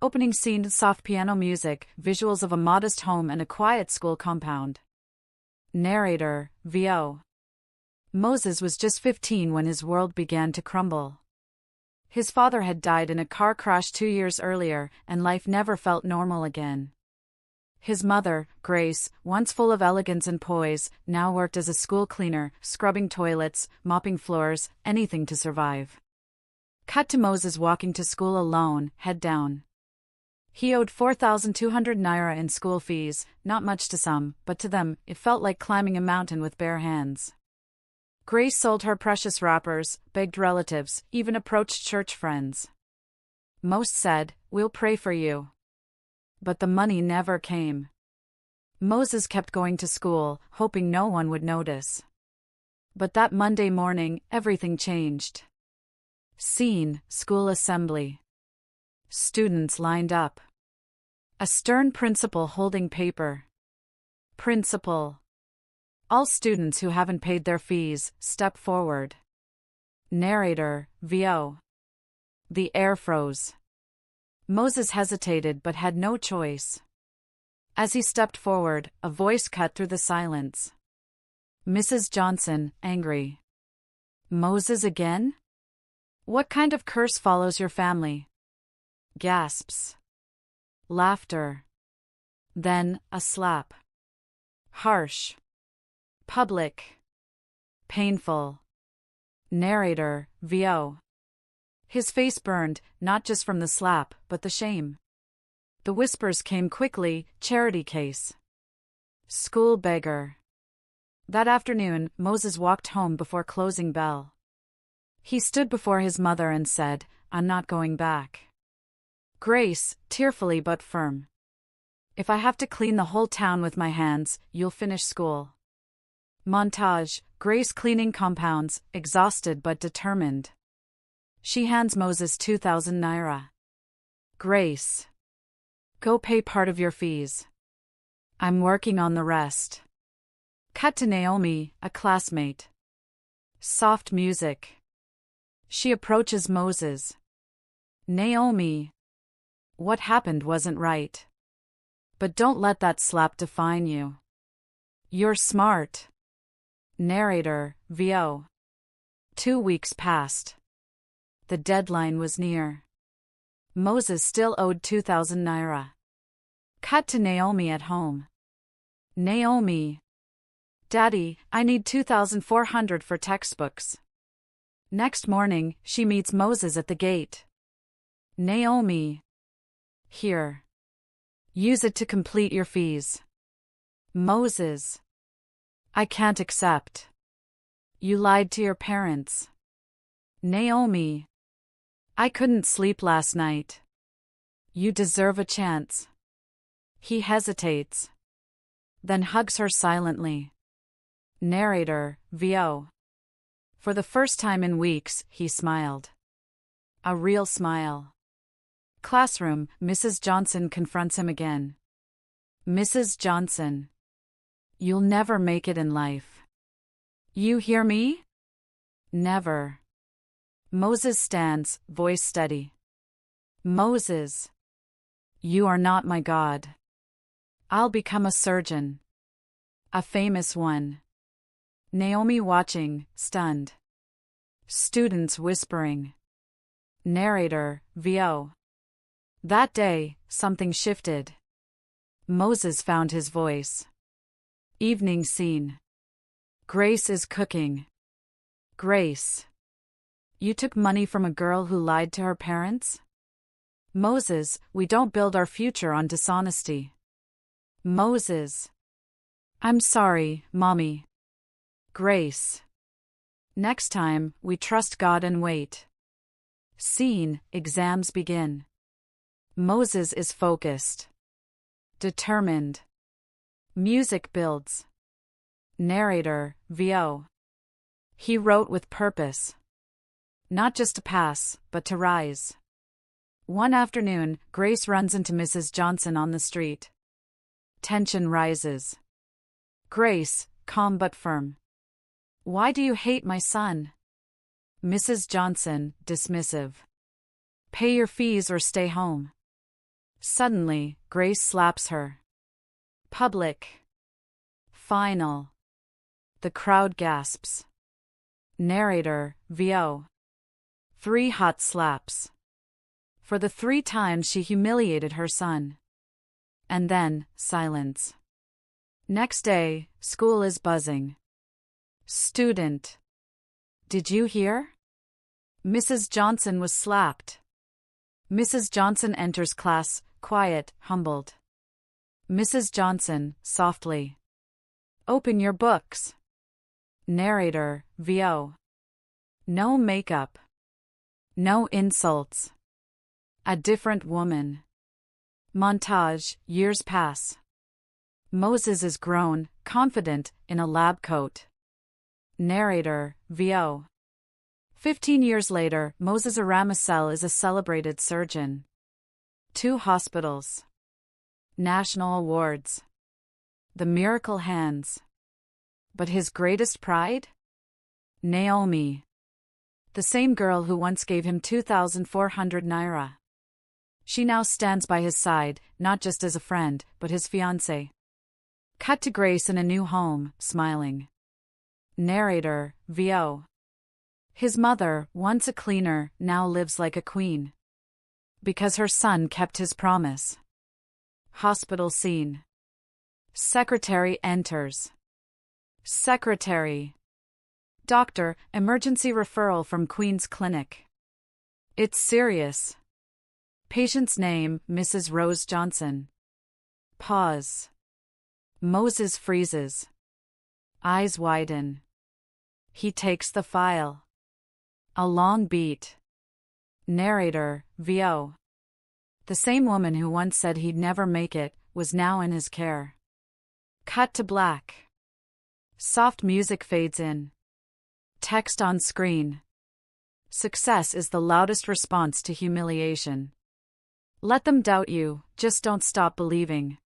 Opening scene, soft piano music, visuals of a modest home and a quiet school compound. Narrator, VO. Moses was just 15 when his world began to crumble. His father had died in a car crash 2 years earlier, and life never felt normal again. His mother, Grace, once full of elegance and poise, now worked as a school cleaner, scrubbing toilets, mopping floors, anything to survive. Cut to Moses walking to school alone, head down. He owed 4,200 naira in school fees, not much to some, but to them, it felt like climbing a mountain with bare hands. Grace sold her precious wrappers, begged relatives, even approached church friends. Most said, "We'll pray for you." But the money never came. Moses kept going to school, hoping no one would notice. But that Monday morning, everything changed. Scene, school assembly. Students lined up. A stern principal holding paper. Principal. All students who haven't paid their fees, step forward. Narrator, VO. The air froze. Moses hesitated but had no choice. As he stepped forward, a voice cut through the silence. Mrs. Johnson, angry. Moses again? What kind of curse follows your family? Gasps. Laughter. Then, a slap. Harsh. Public. Painful. Narrator, VO. His face burned, not just from the slap, but the shame. The whispers came quickly, charity case. School beggar. That afternoon, Moses walked home before closing bell. He stood before his mother and said, "I'm not going back." Grace, tearfully but firm. "If I have to clean the whole town with my hands, you'll finish school." Montage, Grace cleaning compounds, exhausted but determined. She hands Moses 2,000 naira. Grace. Go pay part of your fees. I'm working on the rest. Cut to Naomi, a classmate. Soft music. She approaches Moses. Naomi. What happened wasn't right. But don't let that slap define you. You're smart. Narrator, VO. 2 weeks passed. The deadline was near. Moses still owed 2,000 naira. Cut to Naomi at home. Naomi. Daddy, I need 2,400 for textbooks. Next morning, she meets Moses at the gate. Naomi. Here. Use it to complete your fees. Moses. I can't accept. You lied to your parents. Naomi. I couldn't sleep last night. You deserve a chance. He hesitates. Then hugs her silently. Narrator, VO. For the first time in weeks, he smiled. A real smile. Classroom, Mrs. Johnson confronts him again. Mrs. Johnson. You'll never make it in life. You hear me? Never. Moses stands, voice steady. Moses. You are not my God. I'll become a surgeon. A famous one. Naomi watching, stunned. Students whispering. Narrator, VO. That day, something shifted. Moses found his voice. Evening scene. Grace is cooking. Grace. You took money from a girl who lied to her parents? Moses, we don't build our future on dishonesty. Moses. I'm sorry, Mommy. Grace. Next time, we trust God and wait. Scene, exams begin. Moses is focused. Determined. Music builds. Narrator, VO. He wrote with purpose. Not just to pass, but to rise. One afternoon, Grace runs into Mrs. Johnson on the street. Tension rises. Grace, calm but firm. Why do you hate my son? Mrs. Johnson, dismissive. Pay your fees or stay home. Suddenly, Grace slaps her. Public. Final. The crowd gasps. Narrator, VO. 3 hot slaps. For the 3 times she humiliated her son. And then, silence. Next day, school is buzzing. Student. Did you hear? Mrs. Johnson was slapped. Mrs. Johnson enters class, quiet, humbled. Mrs. Johnson, softly. Open your books. Narrator, VO. No makeup. No insults. A different woman. Montage, years pass. Moses is grown, confident, in a lab coat. Narrator, VO. 15 years later, Moses Aramacel is a celebrated surgeon. 2 hospitals. National awards. The miracle hands. But his greatest pride? Naomi. The same girl who once gave him 2,400 naira. She now stands by his side, not just as a friend, but his fiancée. Cut to Grace in a new home, smiling. Narrator, VO. His mother, once a cleaner, now lives like a queen. Because her son kept his promise. Hospital scene. Secretary enters. Secretary. Doctor, emergency referral from Queen's Clinic. It's serious. Patient's name, Mrs. Rose Johnson. Pause. Moses freezes. Eyes widen. He takes the file. A long beat. Narrator, VO. The same woman who once said he'd never make it, was now in his care. Cut to black. Soft music fades in. Text on screen. Success is the loudest response to humiliation. Let them doubt you, just don't stop believing.